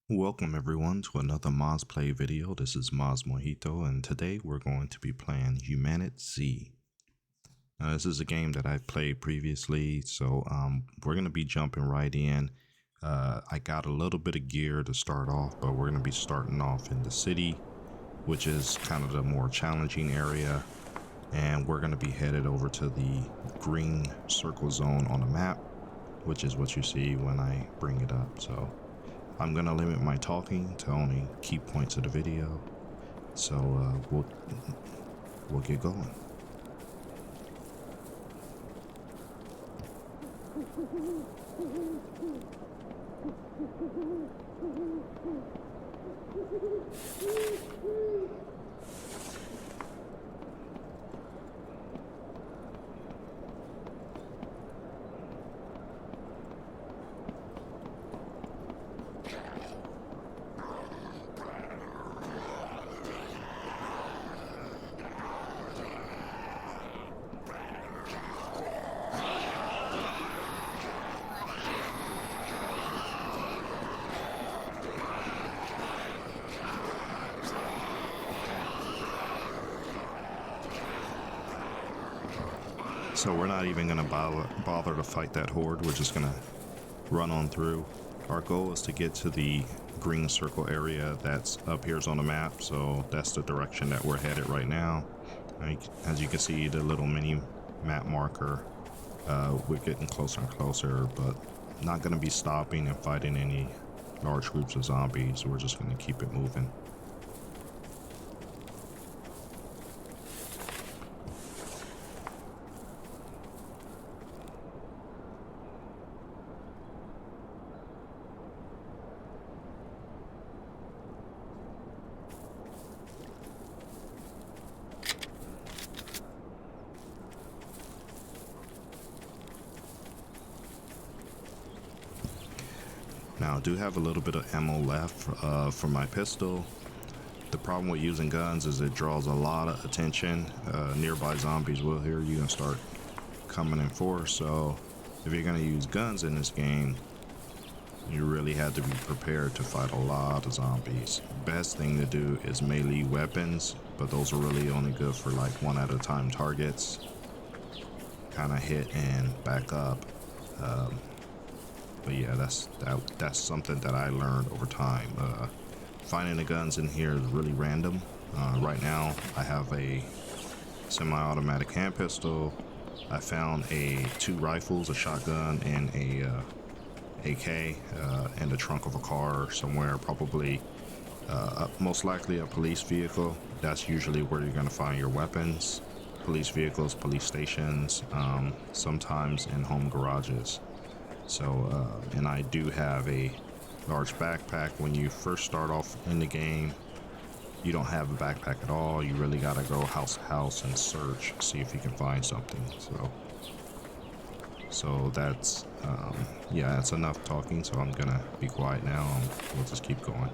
Welcome everyone to another Moz Play video. This is Moz Mojito and today we're going to be playing Humanit Z. This is a game that I've played previously, so we're going to be jumping right in. I got a little bit of gear to start off, but we're going to be starting off in the city, which is kind of the more challenging area. And we're going to be headed over to the green circle zone on the map, which is what you see when I bring it up. So I'm gonna limit my talking to only key points of the video, so we'll get going. So we're not even gonna bother to fight that horde. We're just gonna run on through. Our goal is to get to the green circle area that's up here on the map, so that's the direction that we're headed right now. As you can see, the little mini map marker, we're getting closer and closer, but not gonna be stopping and fighting any large groups of zombies. We're just gonna keep it moving. Now I do have a little bit of ammo left for my pistol. The problem with using guns is it draws a lot of attention. Nearby zombies will hear you and start coming in force. So if you're going to use guns in this game, you really have to be prepared to fight a lot of zombies. Best thing to do is melee weapons, but those are really only good for like one at a time targets. Kind of hit and back up. But yeah, that's something that I learned over time. Finding the guns in here is really random. Right now, I have a semi-automatic hand pistol. I found two rifles, a shotgun, and a AK in the trunk of a car somewhere, probably most likely a police vehicle. That's usually where you're gonna find your weapons. Police vehicles, police stations, sometimes in home garages. So, and I do have a large backpack. When you first start off in the game, you don't have a backpack at all. You really gotta go house to house and search, see if you can find something. So that's, yeah, that's enough talking. So I'm gonna be quiet now and we'll just keep going.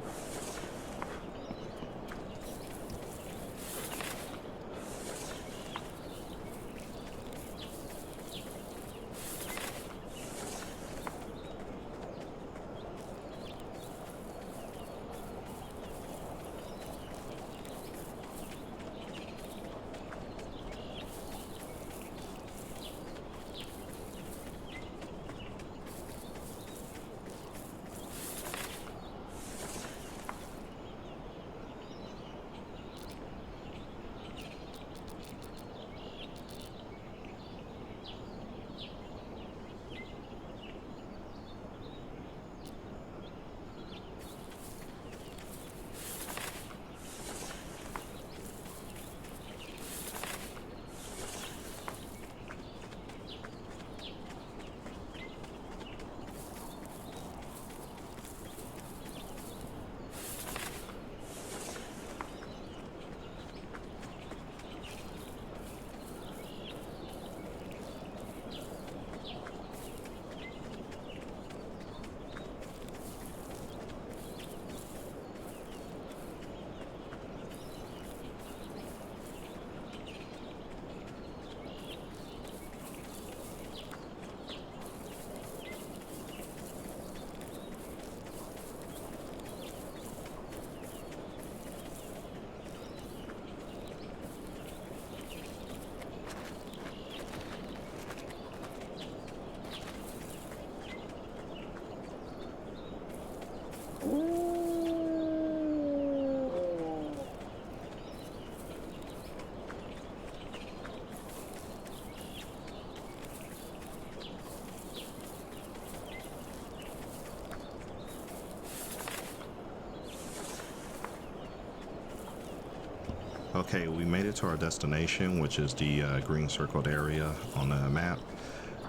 Okay, we made it to our destination, which is the green circled area on the map.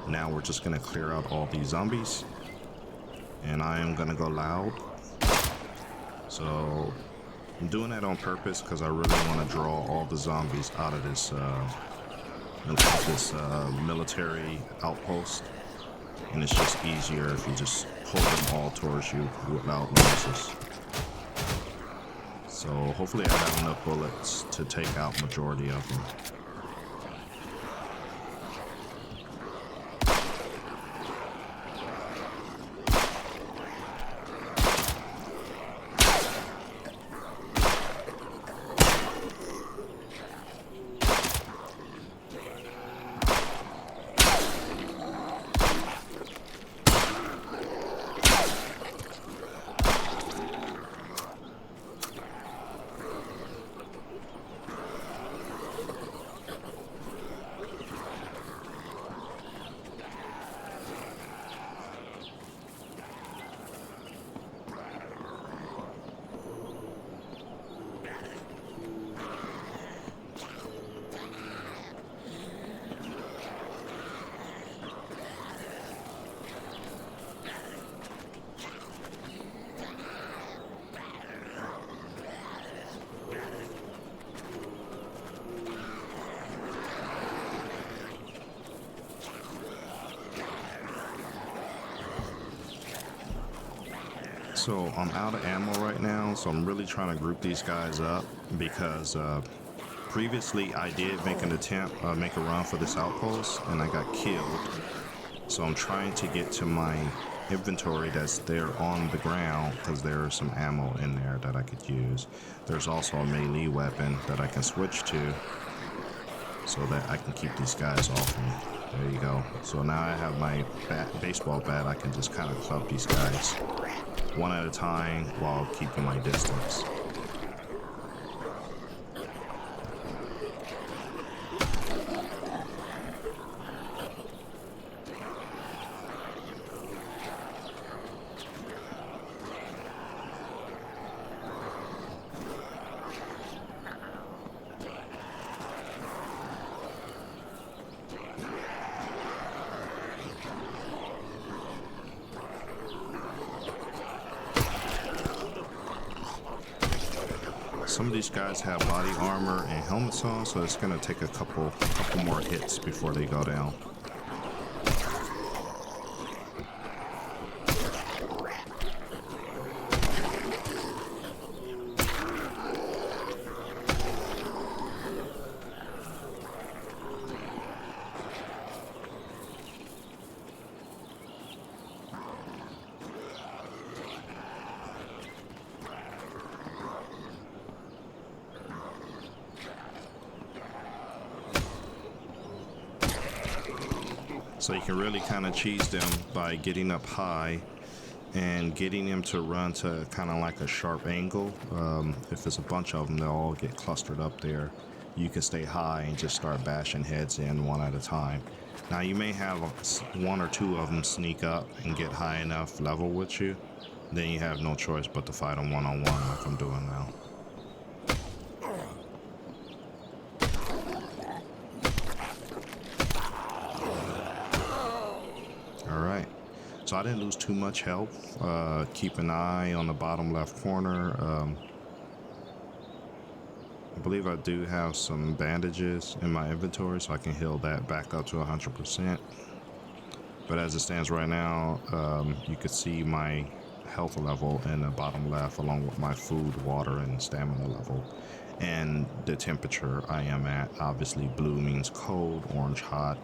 Now we're just gonna clear out all these zombies, and I am gonna go loud. So I'm doing that on purpose because I really want to draw all the zombies out of this military outpost, and it's just easier if you just pull them all towards you with loud noises. So hopefully I have enough bullets to take out majority of them. So I'm out of ammo right now, so I'm really trying to group these guys up because previously I did make an attempt, make a run for this outpost, and I got killed. So I'm trying to get to my inventory that's there on the ground because there is some ammo in there that I could use. There's also a melee weapon that I can switch to so that I can keep these guys off me. There you go. So now I have my baseball bat. I can just kind of club these guys one at a time while keeping my distance. Some of these guys have body armor and helmets on, so it's gonna take a couple more hits before they go down. So you can really kind of cheese them by getting up high and getting them to run to kind of like a sharp angle. If there's a bunch of them, they'll all get clustered up there. You can stay high and just start bashing heads in one at a time. Now you may have one or two of them sneak up and get high enough level with you. Then you have no choice but to fight them one-on-one like I'm doing now. So I didn't lose too much health. Keep an eye on the bottom left corner. I believe I do have some bandages in my inventory, so I can heal that back up to 100%. But as it stands right now, you can see my health level in the bottom left, along with my food, water, and stamina level. And the temperature I am at. Obviously, blue means cold, orange hot.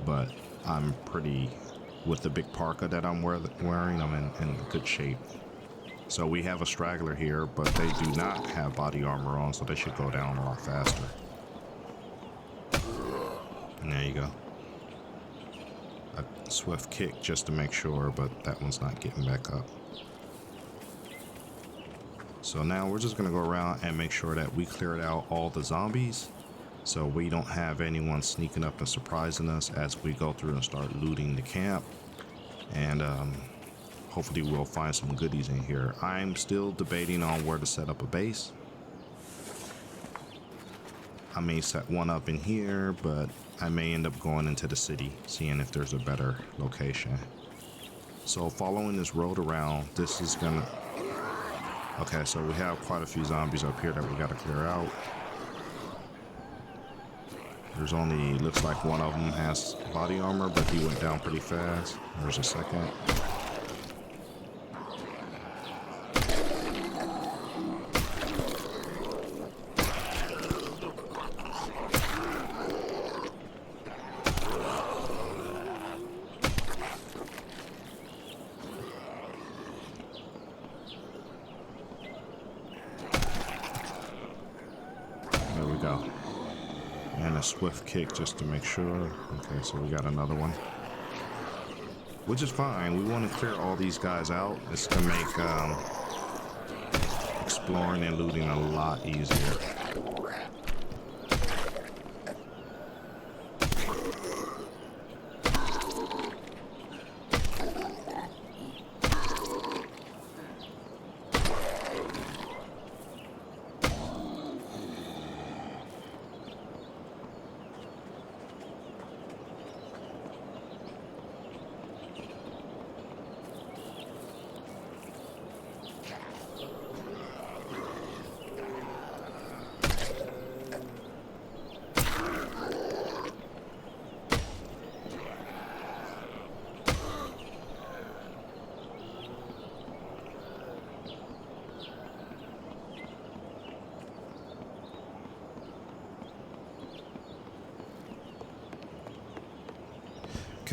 But I'm pretty, with the big parka that I'm wearing, I'm in good shape. So we have a straggler here, but they do not have body armor on, so they should go down a lot faster. And there you go. A swift kick just to make sure, but that one's not getting back up. So now we're just gonna go around and make sure that we cleared out all the zombies, so we don't have anyone sneaking up and surprising us as we go through and start looting the camp. And hopefully we'll find some goodies in here. I'm still debating on where to set up a base. I may set one up in here, but I may end up going into the city, seeing if there's a better location. So following this road around, this is gonna... Okay, so we have quite a few zombies up here that we gotta clear out. There's only, looks like one of them has body armor, but he went down pretty fast. There's a second. There we go. And a swift kick just to make sure. Okay, so we got another one. Which is fine. We want to clear all these guys out. It's to make exploring and looting a lot easier.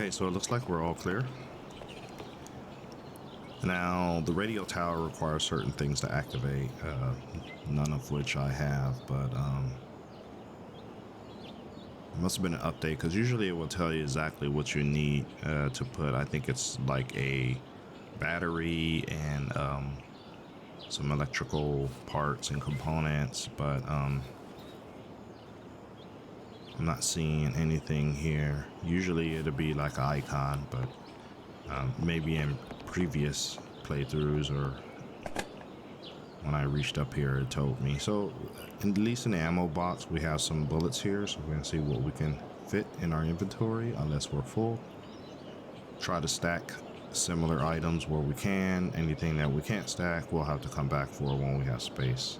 Okay, so it looks like we're all clear. Now, the radio tower requires certain things to activate, none of which I have, but it must have been an update, because usually it will tell you exactly what you need to put. I think it's like a battery and some electrical parts and components, but I'm not seeing anything here. Usually it'll be like an icon, but maybe in previous playthroughs or when I reached up here it told me. So at least in the ammo box we have some bullets here, so we're gonna see what we can fit in our inventory unless we're full. Try to stack similar items where we can. Anything that we can't stack we'll have to come back for when we have space.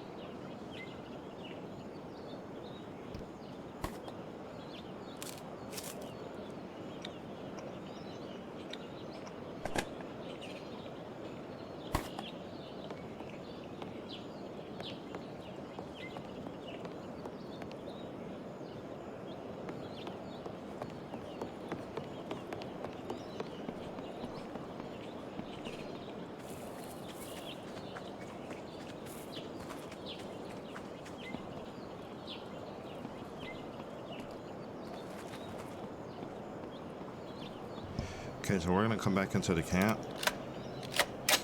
Okay, so we're gonna come back into the camp.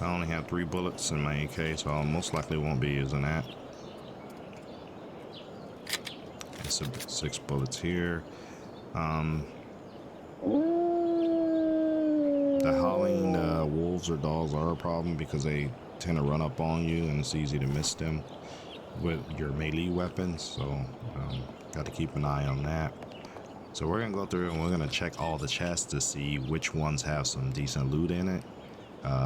I only have 3 bullets in my AK, so I most likely won't be using that. It's 6 bullets here. The howling wolves or dogs are a problem because they tend to run up on you and it's easy to miss them with your melee weapons, so got to keep an eye on that. So we're gonna go through and we're gonna check all the chests to see which ones have some decent loot in it.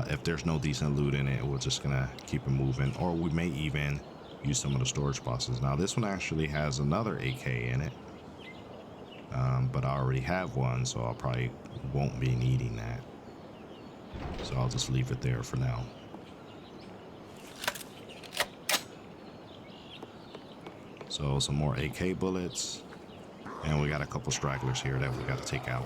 If there's no decent loot in it, we're just gonna keep it moving, or we may even use some of the storage boxes. Now this one actually has another AK in it, but I already have one, so I probably won't be needing that. So I'll just leave it there for now. So some more AK bullets. And we got a couple stragglers here that we got to take out.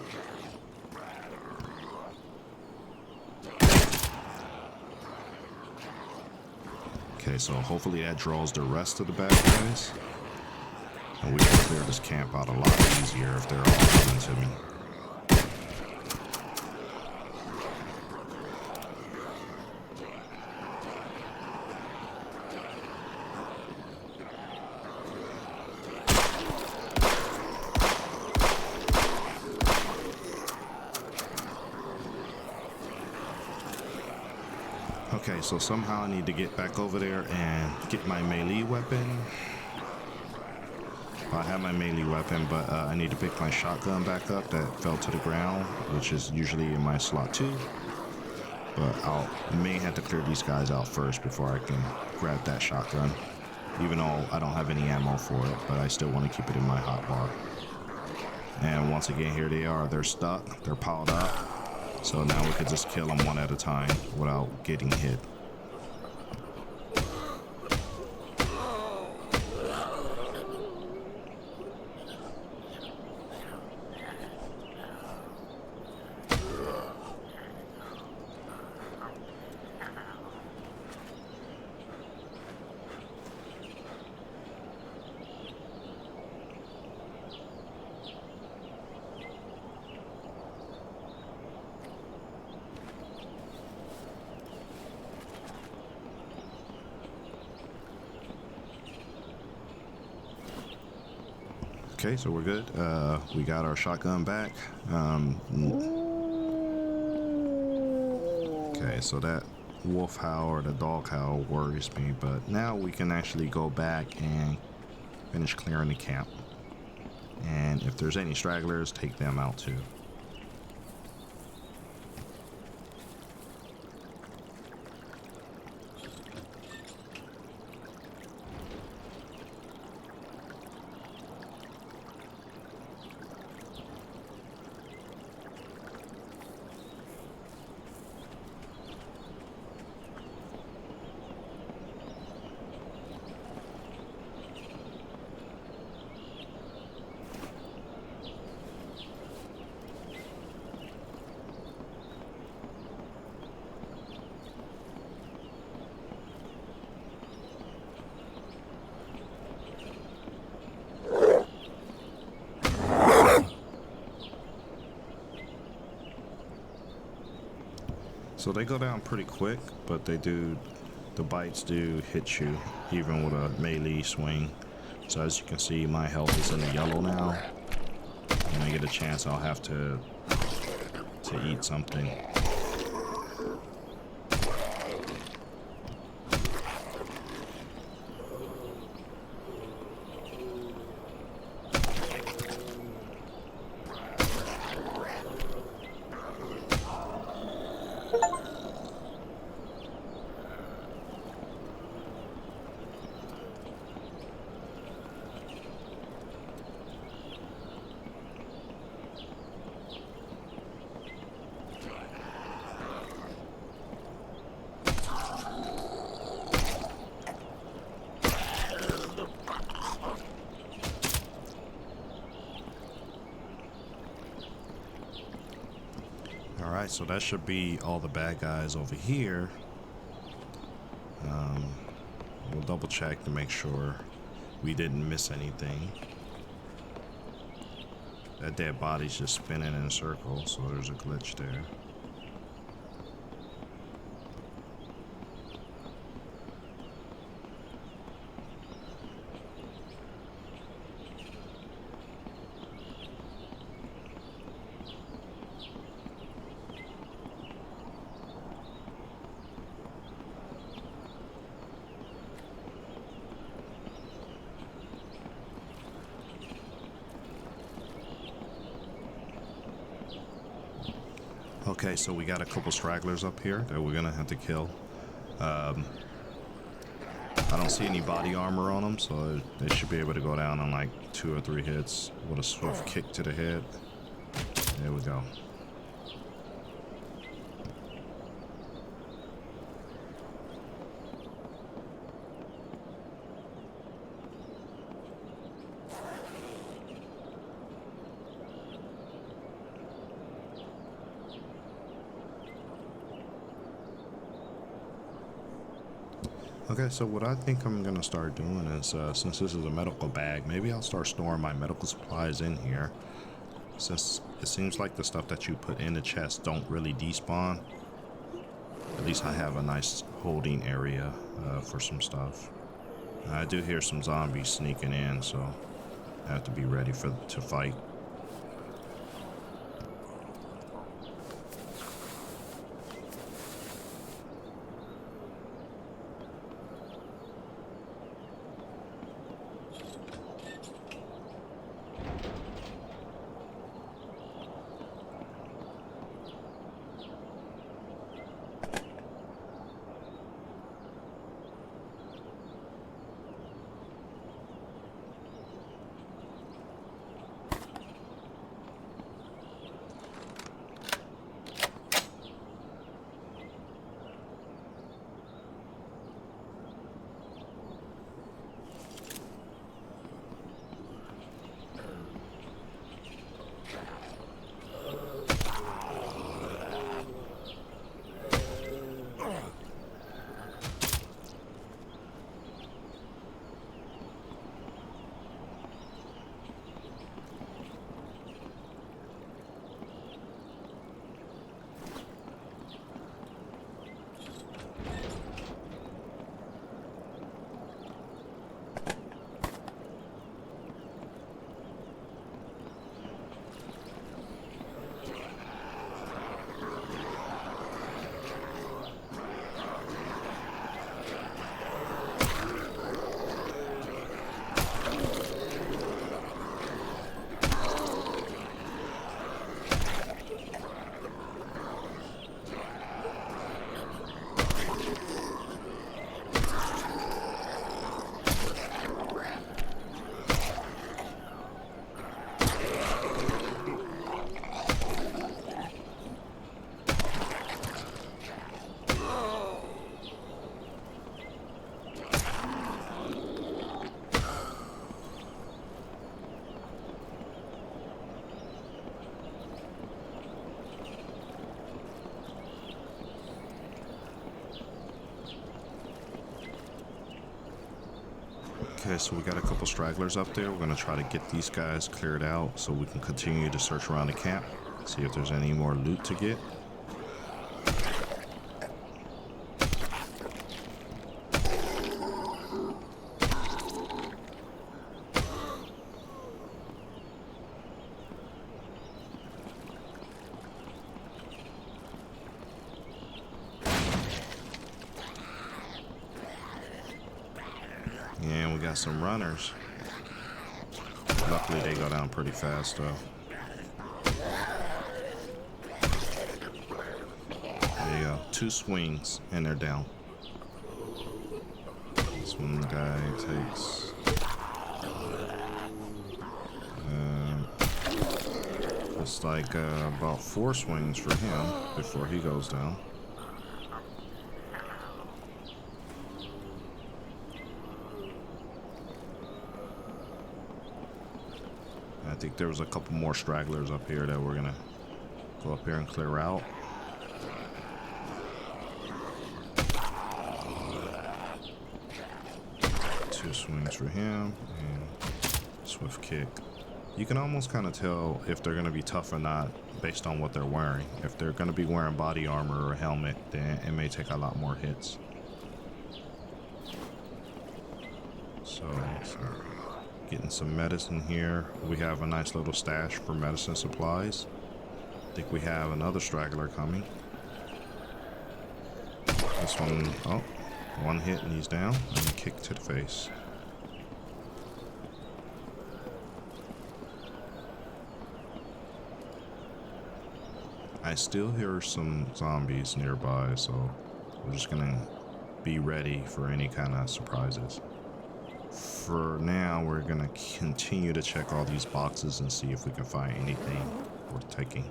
Okay, so hopefully that draws the rest of the bad guys. And we can clear this camp out a lot easier if they're all coming to me. Okay, so somehow I need to get back over there and get my melee weapon. I have my melee weapon, but I need to pick my shotgun back up that fell to the ground, which is usually in my slot 2. But I may have to clear these guys out first before I can grab that shotgun. Even though I don't have any ammo for it, but I still want to keep it in my hotbar. And once again, here they are. They're stuck. They're piled up. So now we could just kill them one at a time without getting hit. Okay, so we're good. We got our shotgun back. Okay, so that wolf howl or the dog howl worries me, but now we can actually go back and finish clearing the camp. And if there's any stragglers, take them out too. So they go down pretty quick, but the bites do hit you, even with a melee swing. So as you can see, my health is in the yellow now. When I get a chance, I'll have to eat something. Alright, so that should be all the bad guys over here. We'll double check to make sure we didn't miss anything. That dead body's just spinning in a circle, so there's a glitch there. Okay, so we got a couple stragglers up here that we're gonna have to kill. I don't see any body armor on them, so they should be able to go down on like 2 or 3 hits with a swift kick to the head. There we go. Okay, so what I think I'm gonna start doing is, since this is a medical bag, maybe I'll start storing my medical supplies in here. Since it seems like the stuff that you put in the chest don't really despawn, at least I have a nice holding area for some stuff. I do hear some zombies sneaking in, so I have to be ready to fight. Okay, so we got a couple stragglers up there. We're gonna try to get these guys cleared out so we can continue to search around the camp, see if there's any more loot to get. And we got some runners. Luckily they go down pretty fast though. There you go. 2 swings and they're down. This one guy takes it's like about 4 swings for him before he goes down. I think there was a couple more stragglers up here that we're gonna go up here and clear out. Two swings for him and swift kick. You can almost kind of tell if they're gonna be tough or not based on what they're wearing. If they're gonna be wearing body armor or a helmet, then it may take a lot more hits. So getting some medicine here. We have a nice little stash for medicine supplies. I think we have another straggler coming. This one, oh, 1 hit and he's down, and a kick to the face. I still hear some zombies nearby, so we're just gonna be ready for any kind of surprises. For now, we're gonna continue to check all these boxes and see if we can find anything worth taking.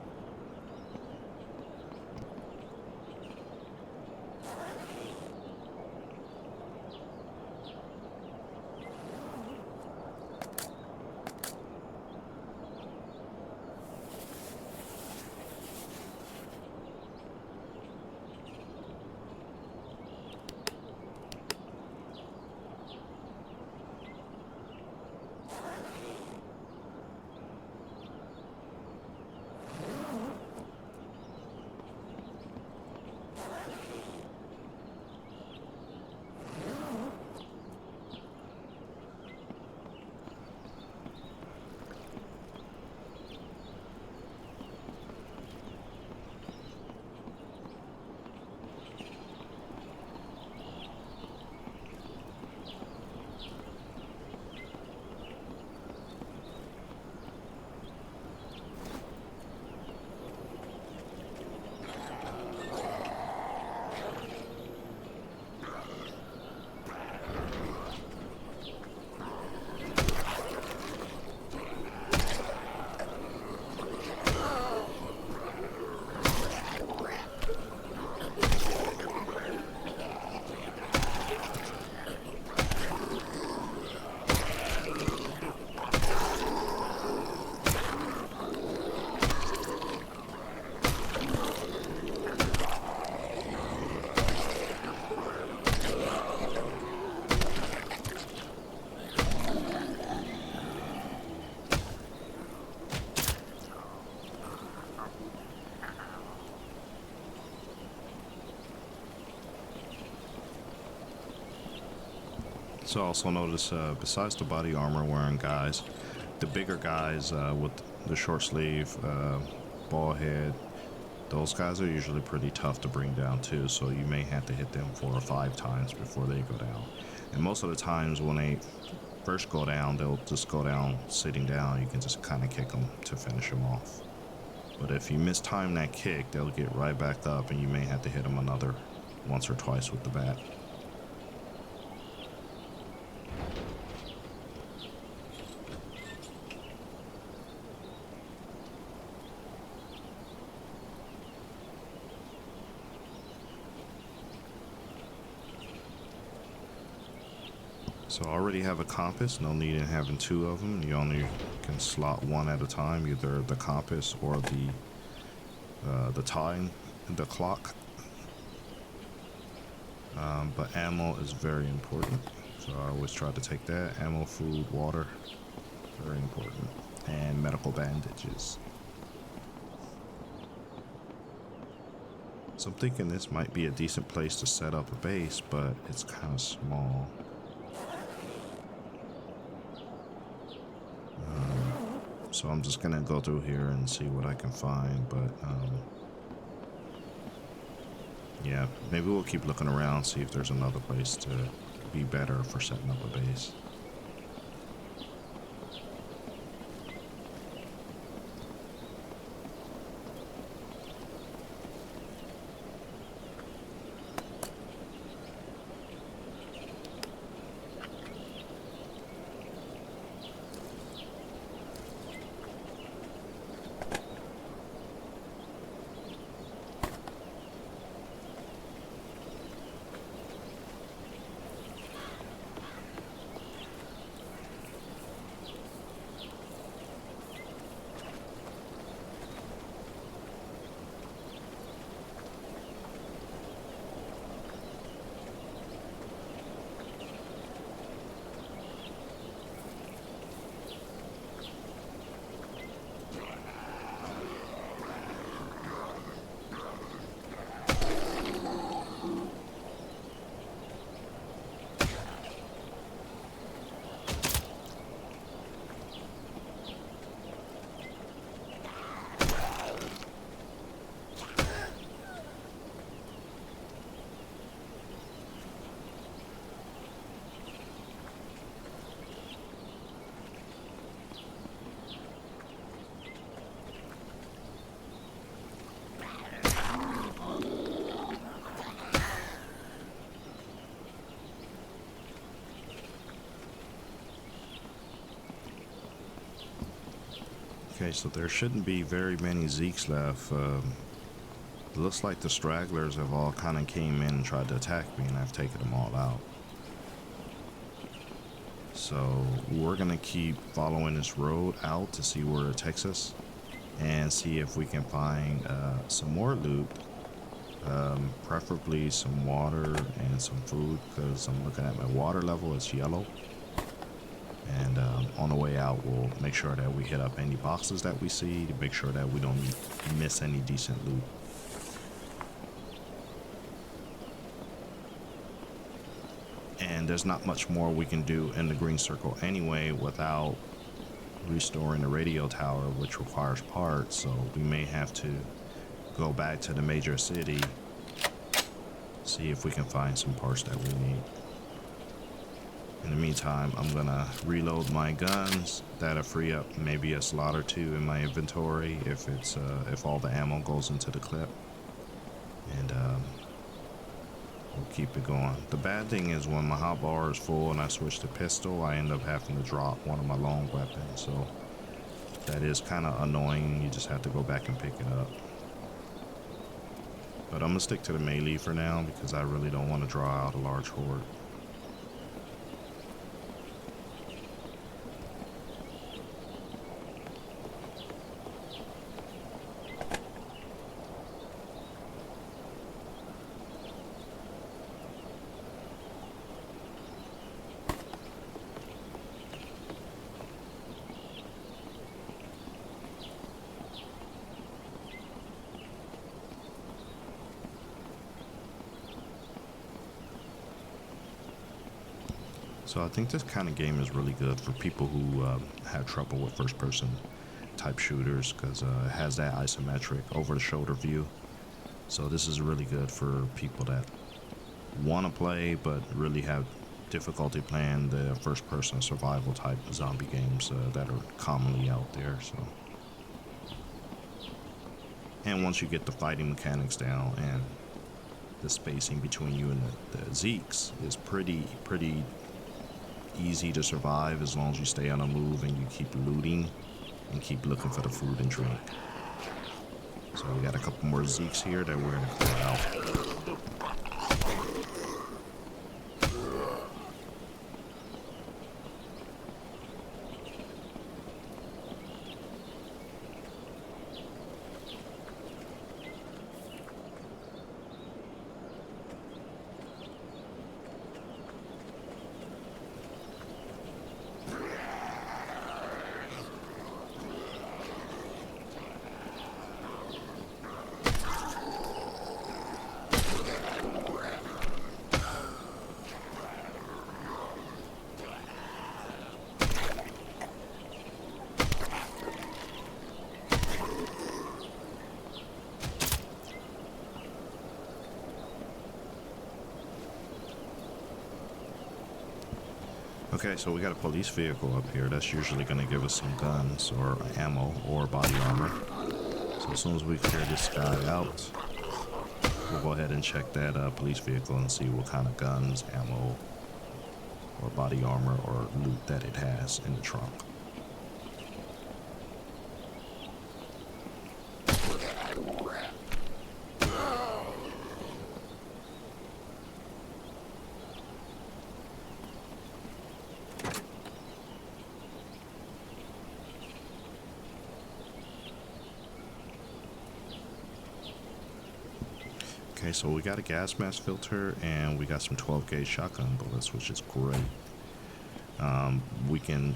So also notice, besides the body armor wearing guys, the bigger guys with the short sleeve, ball head, those guys are usually pretty tough to bring down too, so you may have to hit them 4 or 5 times before they go down. And most of the times when they first go down, they'll just go down sitting down. You can just kind of kick them to finish them off. But if you mistime that kick, they'll get right back up and you may have to hit them another once or twice with the bat. So I already have a compass, no need in having 2 of them. You only can slot 1 at a time, either the compass or the time, the clock. But ammo is very important. So I always try to take that. Ammo, food, water, very important. And medical bandages. So I'm thinking this might be a decent place to set up a base, but it's kind of small. So I'm just gonna go through here and see what I can find, but yeah, maybe we'll keep looking around, see if there's another place to be better for setting up a base. Okay, so there shouldn't be very many Zeeks left. It looks like the stragglers have all kind of came in and tried to attack me, and I've taken them all out. So we're gonna keep following this road out to see where it takes us, and see if we can find some more loot, preferably some water and some food, because I'm looking at my water level, it's yellow. And on the way out, we'll make sure that we hit up any boxes that we see to make sure that we don't miss any decent loot. And there's not much more we can do in the green circle anyway without restoring the radio tower, which requires parts. So we may have to go back to the major city, see if we can find some parts that we need. In the meantime, I'm gonna reload my guns. That'll free up maybe a slot or two in my inventory if all the ammo goes into the clip, and we'll keep it going. The bad thing is when my hotbar is full and I switch to pistol, I end up having to drop one of my long weapons. So that is kind of annoying. You just have to go back and pick it up. But I'm gonna stick to the melee for now because I really don't want to draw out a large horde. So I think this kind of game is really good for people who have trouble with first-person type shooters because it has that isometric over-the-shoulder view. So this is really good for people that want to play but really have difficulty playing the first-person survival type zombie games that are commonly out there. So, and once you get the fighting mechanics down and the spacing between you and the Zeeks is pretty easy to survive as long as you stay on the move and you keep looting and keep looking for the food and drink. So we got a couple more Zeeks here that we're gonna clear out. Okay, so we got a police vehicle up here. That's usually going to give us some guns or ammo or body armor. So as soon as we clear this guy out, we'll go ahead and check that police vehicle and see what kind of guns, ammo, or body armor or loot that it has in the trunk. Okay, so we got a gas mask filter and we got some 12 gauge shotgun bullets, which is great. We can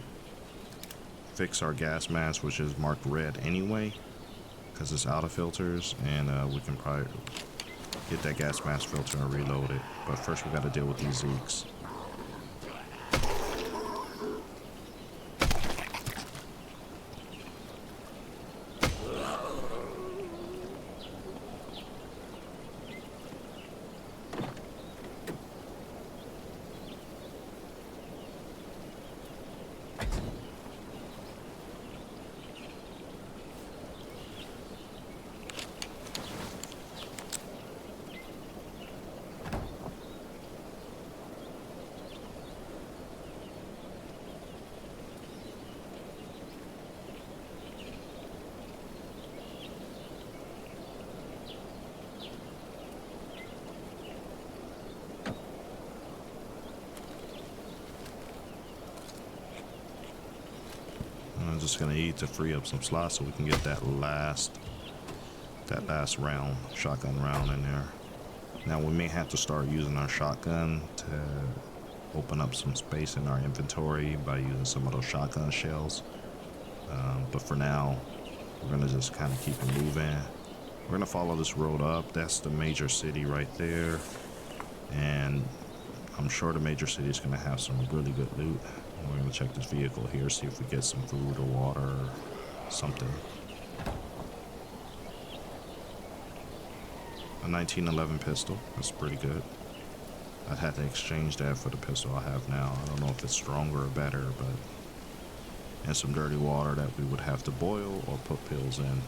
fix our gas mask, which is marked red anyway, because it's out of filters, and we can probably get that gas mask filter and reload it. But first we got to deal with these Zeeks. I'm just gonna eat to free up some slots so we can get that last round, shotgun round in there. Now we may have to start using our shotgun to open up some space in our inventory by using some of those shotgun shells. But for now, we're gonna just kind of keep it moving. We're gonna follow this road up. That's the major city right there, and I'm sure the major city is gonna have some really good loot. We're gonna check this vehicle here, see if we get some food or water or something. A 1911 pistol, that's pretty good. I'd have to exchange that for the pistol I have now. I don't know if it's stronger or better, but... And some dirty water that we would have to boil or put pills in.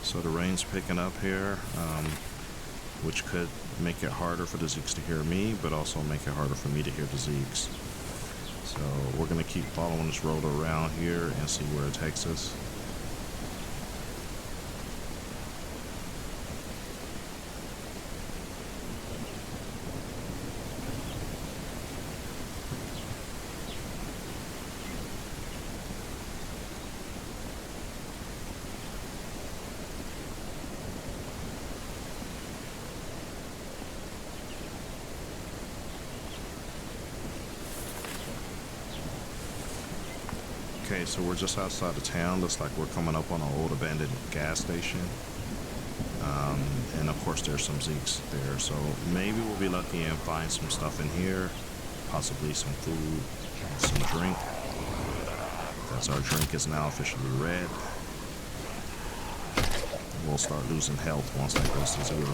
So the rain's picking up here, which could make it harder for the Zeeks to hear me, but also make it harder for me to hear the Zeeks. So we're going to keep following this road around here and see where it takes us. Okay, so we're just outside of town. Looks like we're coming up on an old abandoned gas station. And of course there's some Zeeks there. So maybe we'll be lucky and find some stuff in here. Possibly some food, some drink. That's our drink is now officially red. We'll start losing health once that goes to 0.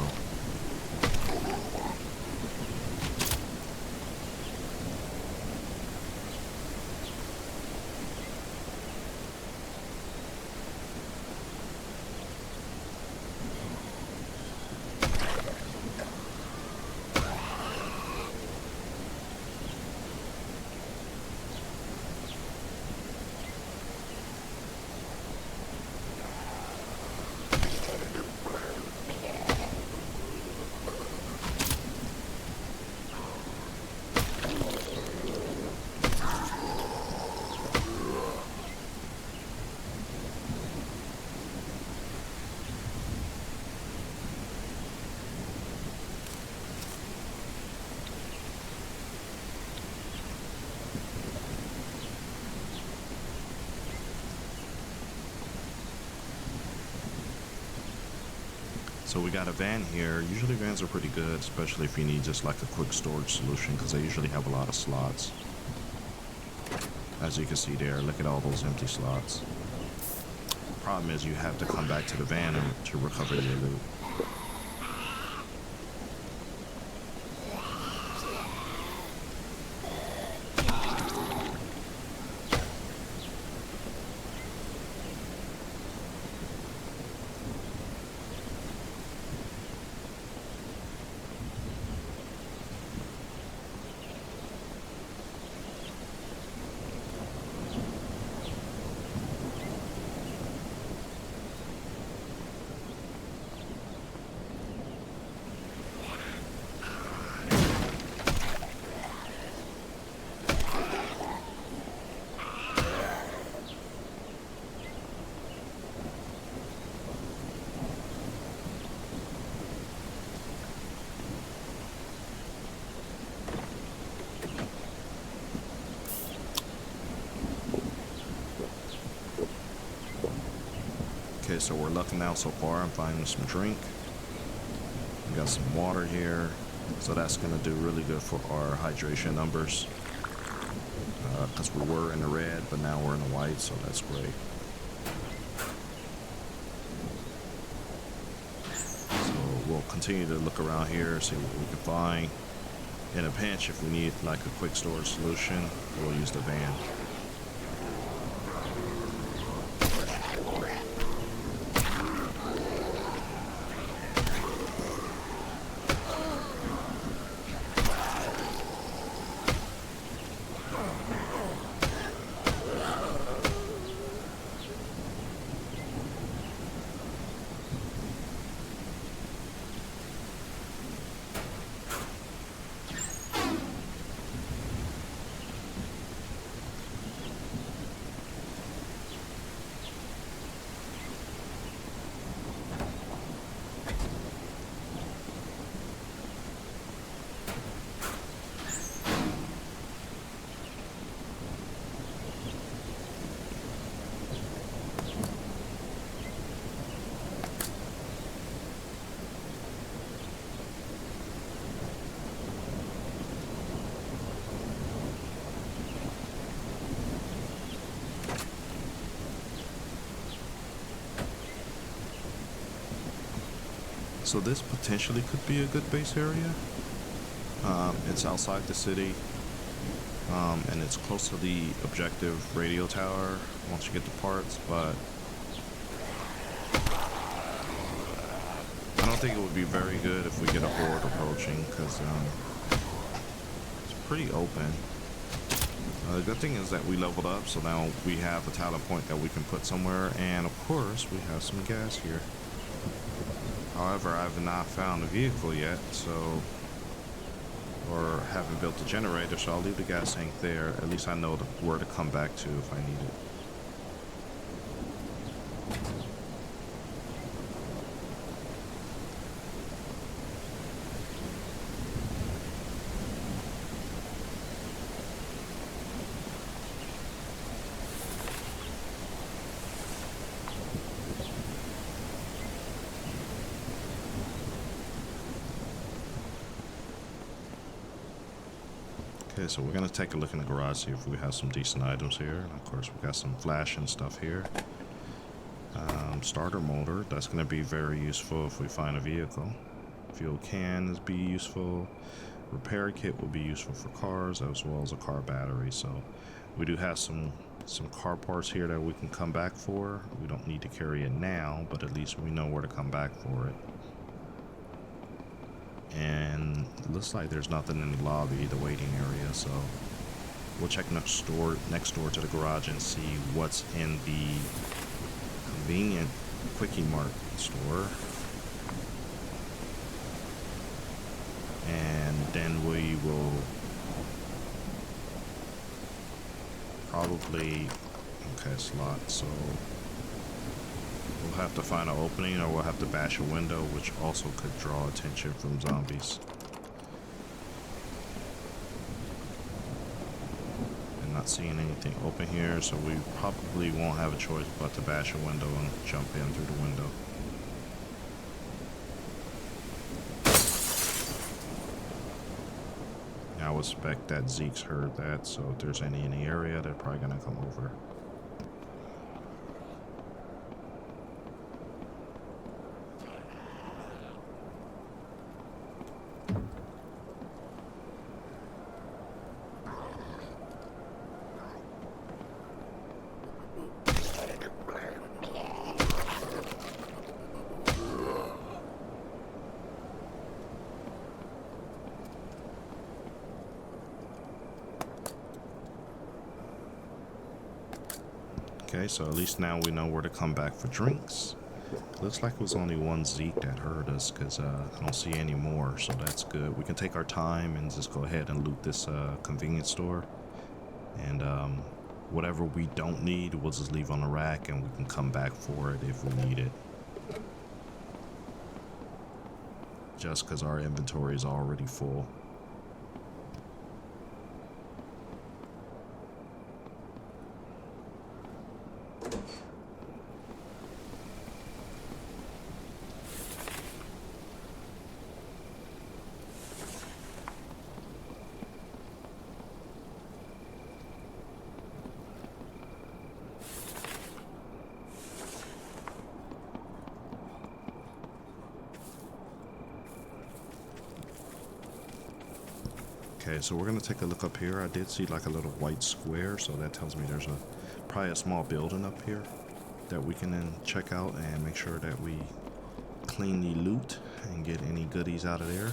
So we got a van here. Usually vans are pretty good, especially if you need just like a quick storage solution, because they usually have a lot of slots. As you can see there, look at all those empty slots. Problem is you have to come back to the van to recover your loot. Okay, so we're lucking out so far. I'm finding some drink. We got some water here. So that's going to do really good for our hydration numbers. Because we were in the red, but now we're in the white, so that's great. So we'll continue to look around here, see what we can find. In a pinch, if we need like a quick storage solution, we'll use the van. So this potentially could be a good base area. It's outside the city, and it's close to the objective radio tower once you get the parts, but I don't think it would be very good if we get a horde approaching, because it's pretty open. The good thing is that we leveled up, so now we have a talent point that we can put somewhere, and of course we have some gas here. However, I have not found a vehicle yet, so, or haven't built a generator, so I'll leave the gas tank there. At least I know where to come back to if I need it. Okay, so we're gonna take a look in the garage, see if we have some decent items here. And of course, we got some flash and stuff here. Starter motor, that's gonna be very useful if we find a vehicle. Fuel can is be useful. Repair kit will be useful for cars as well as a car battery. So we do have some car parts here that we can come back for. We don't need to carry it now, but at least we know where to come back for it. And it looks like there's nothing in the lobby, the waiting area, so we'll check next door to the garage and see what's in the convenient Quickie Mart store. And then we will probably, okay, slot, so we'll have to find an opening, or we'll have to bash a window, which also could draw attention from zombies. And not seeing anything open here, so we probably won't have a choice but to bash a window and jump in through the window. I would expect that Zeke's heard that, so if there's any in the area, they're probably gonna come over. Okay, so at least now we know where to come back for drinks. Looks like it was only one Zeke that heard us, because I don't see any more, so that's good. We can take our time and just go ahead and loot this convenience store. And whatever we don't need, we'll just leave on the rack and we can come back for it if we need it. Just because our inventory is already full. Okay, so we're gonna take a look up here. I did see like a little white square, so that tells me there's probably a small building up here that we can then check out and make sure that we cleanly loot and get any goodies out of there.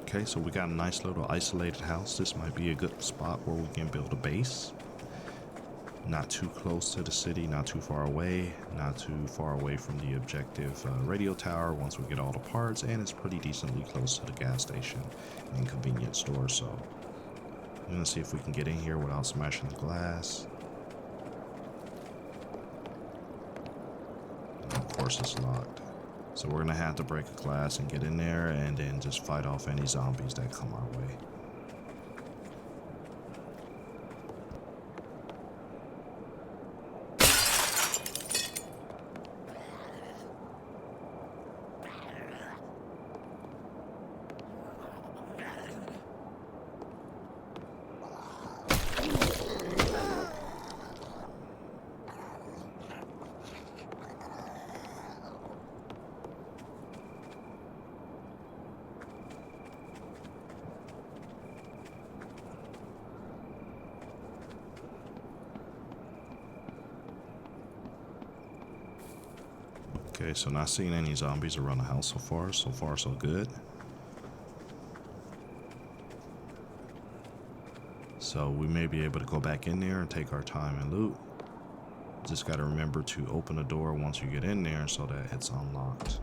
Okay, so we got a nice little isolated house. This might be a good spot where we can build a base. Not too close to the city, not too far away, not too far away from the objective radio tower once we get all the parts, and it's pretty decently close to the gas station and convenience store, so I'm gonna see if we can get in here without smashing the glass. And of course it's locked. So we're gonna have to break a glass and get in there and then just fight off any zombies that come our way. Okay, so not seeing any zombies around the house so far. So far, so good. So we may be able to go back in there and take our time and loot. Just got to remember to open the door once you get in there so that it's unlocked.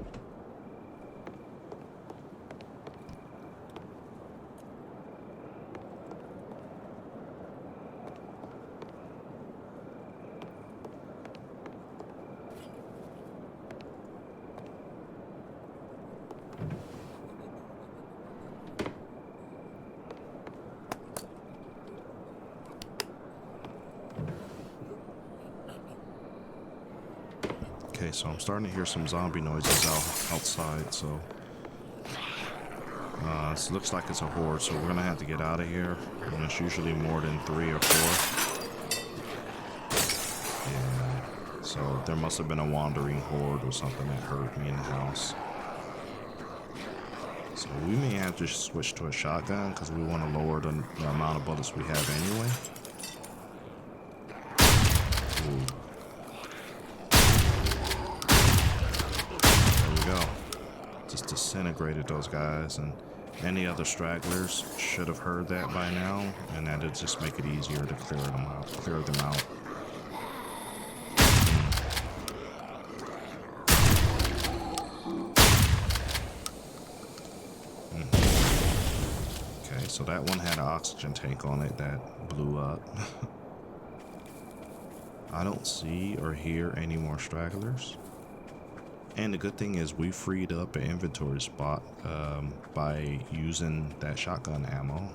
Okay, so I'm starting to hear some zombie noises outside, so it looks like it's a horde, so we're gonna have to get out of here. And it's usually more than 3 or 4. Yeah, so there must have been a wandering horde or something that hurt me in the house. So we may have to switch to a shotgun because we want to lower the amount of bullets we have anyway. Ooh. Just disintegrated those guys, and any other stragglers should have heard that by now, and that'd just make it easier to clear them out. Okay, so that one had an oxygen tank on it that blew up. I don't see or hear any more stragglers. And the good thing is we freed up an inventory spot by using that shotgun ammo.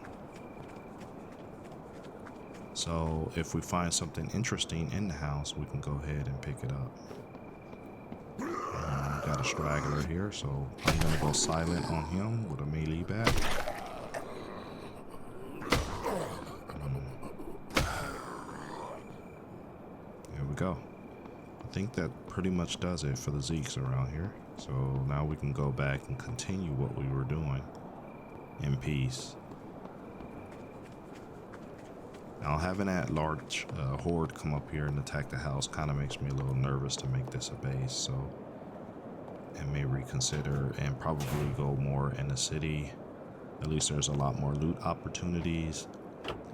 So if we find something interesting in the house, we can go ahead and pick it up. Got a straggler here, so I'm gonna go silent on him with a melee bat. There we go. I think that pretty much does it for the Zeeks around here. So now we can go back and continue what we were doing in peace. Now having that large horde come up here and attack the house kind of makes me a little nervous to make this a base, so I may reconsider and probably go more in the city. At least there's a lot more loot opportunities.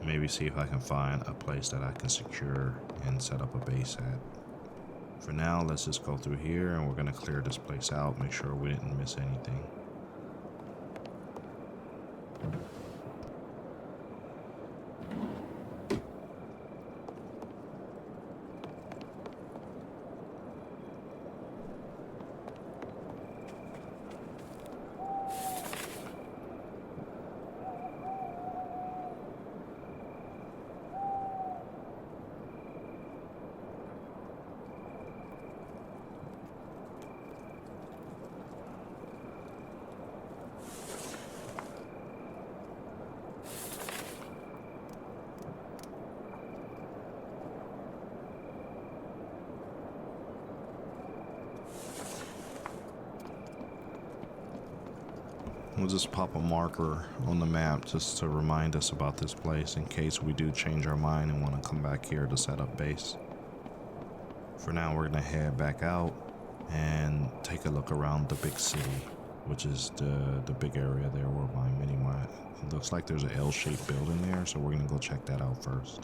Maybe see if I can find a place that I can secure and set up a base at. For now, let's just go through here and we're going to clear this place out, make sure we didn't miss anything. We'll just pop a marker on the map just to remind us about this place in case we do change our mind and want to come back here to set up base. For now, we're going to head back out and take a look around the big city, which is the big area there where my mini-mart. It looks like there's an L-shaped building there, so we're going to go check that out first.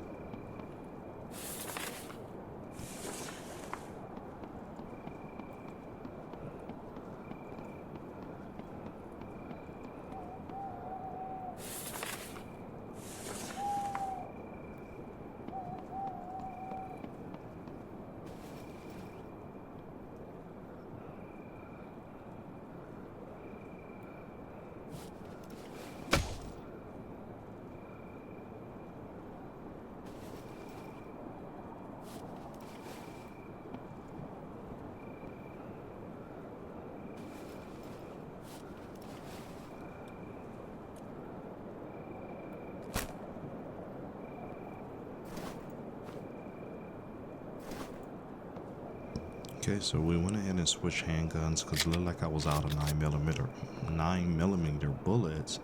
Okay, so we went ahead and switched handguns because it looked like I was out of 9mm bullets.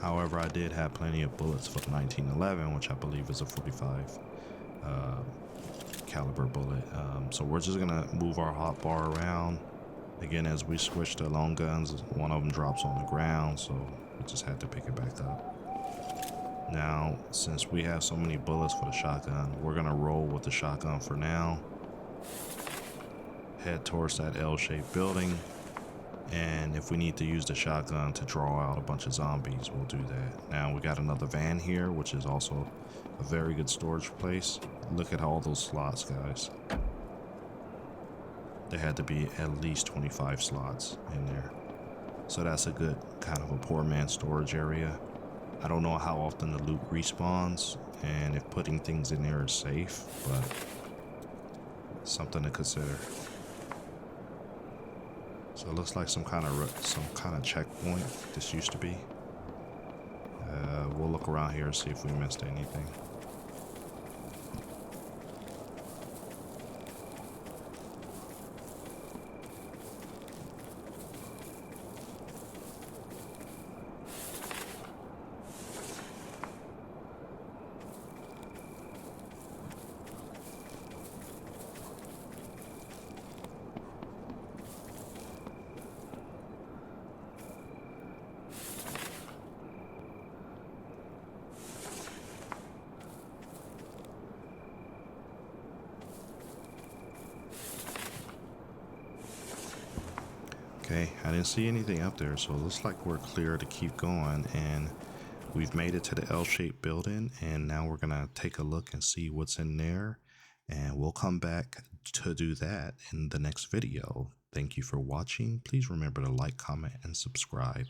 However, I did have plenty of bullets for the 1911, which I believe is a 45 caliber bullet. So we're just gonna move our hotbar around. Again, as we switch to long guns, one of them drops on the ground, so we just had to pick it back up. Now, since we have so many bullets for the shotgun, we're gonna roll with the shotgun for now. Head towards that L-shaped building, and if we need to use the shotgun to draw out a bunch of zombies, we'll do that. Now we got another van here, which is also a very good storage place. Look at all those slots, guys. There had to be at least 25 slots in there, so that's a good kind of a poor man's storage area. I don't know how often the loot respawns and if putting things in there is safe, but something to consider. So it looks like some kind of checkpoint this used to be. We'll look around here and see if we missed anything. Okay, I didn't see anything up there, so it looks like we're clear to keep going, and we've made it to the L-shaped building, and now we're gonna take a look and see what's in there And we'll come back to do that in the next video. Thank you for watching. Please remember to like, comment, and subscribe.